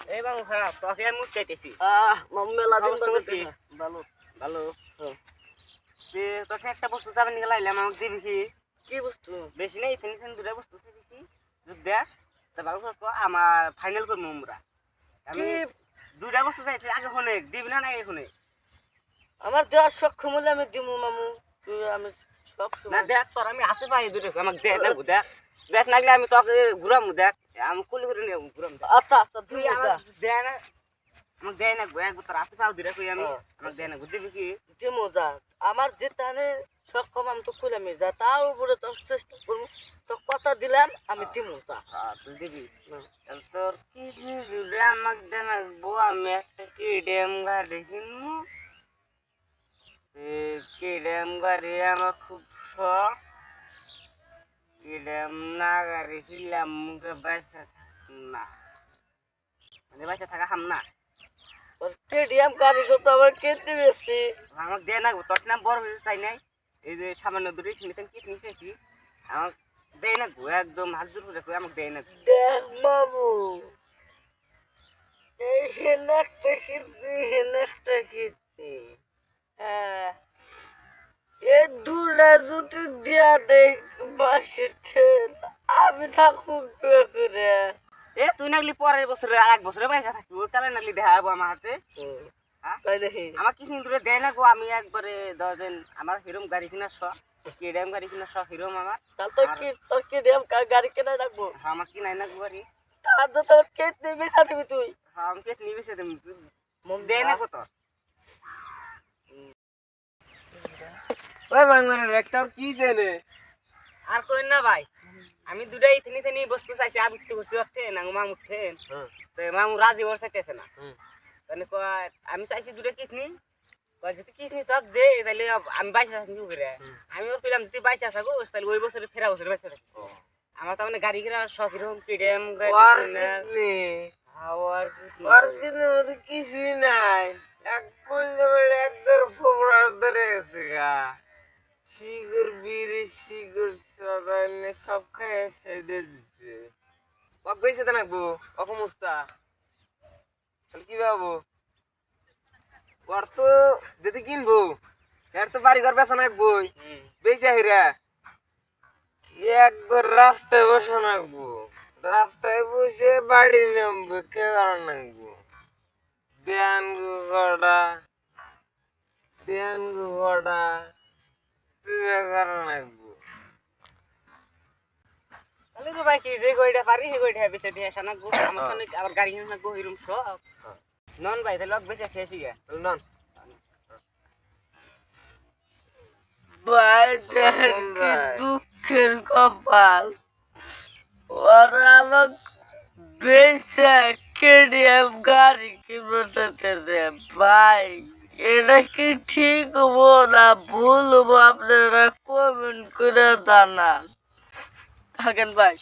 এই বাবু খারাপ তোকে আমি চাইতেছি মামু মেলা দিন খবর কি? ভালো ভালো তে তোকে একটা বস্তু চাবেন নিয়ে লাইলাম আমাকে দিবি কি কি বস্তু বেশি নেই তিন তিন দুটা বস্তু দিছি যদি দেশ তা ভালো করে আমার ফাইনাল করবো আমরা আমি কি দুইটা বস্তু চাইছি আগে ফোনে দিবি না আগে ফোনে আমার দেওয়ার সক্ষম হলে আমি দিমু মামু তুই আমি সব না সময় দেখ তোর আমি হাতে পাই দুটো আমাকে দেখ না দেখ দেখ নাগলে আমি তোকে ঘুরাম দেখ আমি কুলি করে নিয়ে ঘুরাম আচ্ছা আচ্ছা তুই তুই আমার দেয় না আমাকে দেয় না একবার তোর হাতে পাও দিলে তুই আমি হ্যাঁ। আমাকে দেয় না দিবি কি দিমু যা আমার যেটানে সক্ষম আমি তো খুলে আমি যা তার উপরে তোর চেষ্টা করবো তো কথা দিলাম আমি দিমু যা তুই দিবি তাহলে তোর কি দিলে আমাকে দেয় না বউ আমি একটা কিডেম গাড়ি কিনবো কিডেম গাড়ি আমার খুব শখ কিডেম না গাড়ি কিনলাম মুখে বাসা না মানে বাসা থাকা হাম না তোর কেডিএম গাড়ি তো আবার কিনতে বেশি আমাকে দেয় না তোর নাম বড় হয়ে চাই নাই এই যে সামান্য দূরে কিনতে কি নিয়েছি আমাকে দেয় না গো একদম হাত জোর করে আমাকে দেয় না দেখ বাবু এই হেনারটা কিনতে হ্যাঁ এই দুটা যদি দিয়া দেখ বাসে আমি থাকুক করে এ তুই নাগলি পরের বছরে আর এক বছরে পয়সা থাকবি ওই কালে নাগলি দেখা যাবো আমার হাতে হ্যাঁ? তাই দেখি আমার কিছু দূরে দেয় না গো আমি একবারে ধরেন আমার হিরোম গাড়ি কেনার শখ কেডিএম গাড়ি কেনার শখ হিরোম আমার তাহলে তোর কেডিএম গাড়ি কেনা রাখবো হ্যাঁ আমার কি নাই না গো গাড়ি তার তো তোর কেটে বেচা দিবি তুই হ্যাঁ আমাকে নিয়ে বেছে তুমি দেয় না কত ওই বাংলার একটা কি জানে আর কই না ভাই আমি দুটাই থিনি থিনি বস্তু চাইছি আবিত্তি বস্তু উঠেন না মামু উঠেন তো মামু রাজি ওর চাইতেছে না তাহলে কয় আমি চাইছি দুটো কিডনি কয় যদি কিডনি তোক দে তাহলে আমি বাইসা থাকি করে আমি ওর পেলাম যদি বাইসা থাকো তাহলে ওই বছরে ফেরা বছরে বাইসা থাকি আমার তো মানে গাড়ি কেনার শখ এরকম কিডেম ওর গাড়ি কিডনি হাওয়ার ওর কিডনির মধ্যে কিছুই নাই এক কলজমের একদর ফোবরার ধরে গেছে গা শিগুর বিড়ি শিগুর সদাইনে সব খায় সেদে দিচ্ছে ওক বেঁচে তো নাকবো অক মুস্তা তাহলে কি ভাবো ওর তো যদি কিনবো এর তো বাড়ি ঘর বেচা নাকবই বেঁচে হিরা একবার রাস্তায় বসে নাকবো রাস্তায় বসে বাড়ি নামবো কে কারণ নাকবো ধ্যান গুড়া ধ্যান গুড়া কারণ নাকবো তাহলে তো ভাই কি যে গইটা পারি সেই গইটা বেঁচে দিয়ে আসা না গো আমার তো আবার গাড়ি কিনে না গো এরকম শখ নন ভাই তাহলে বেঁচে খেয়েছি গে নন ভাই দেখ কি দুঃখের কপাল ওরা আমার বেচা কেডিএম গাড়ি কিনবো চাইতেছে ভাই এটা কি ঠিক হবো না ভুল হবো আপনারা কমেন্ট করে জানান থাকেন ভাই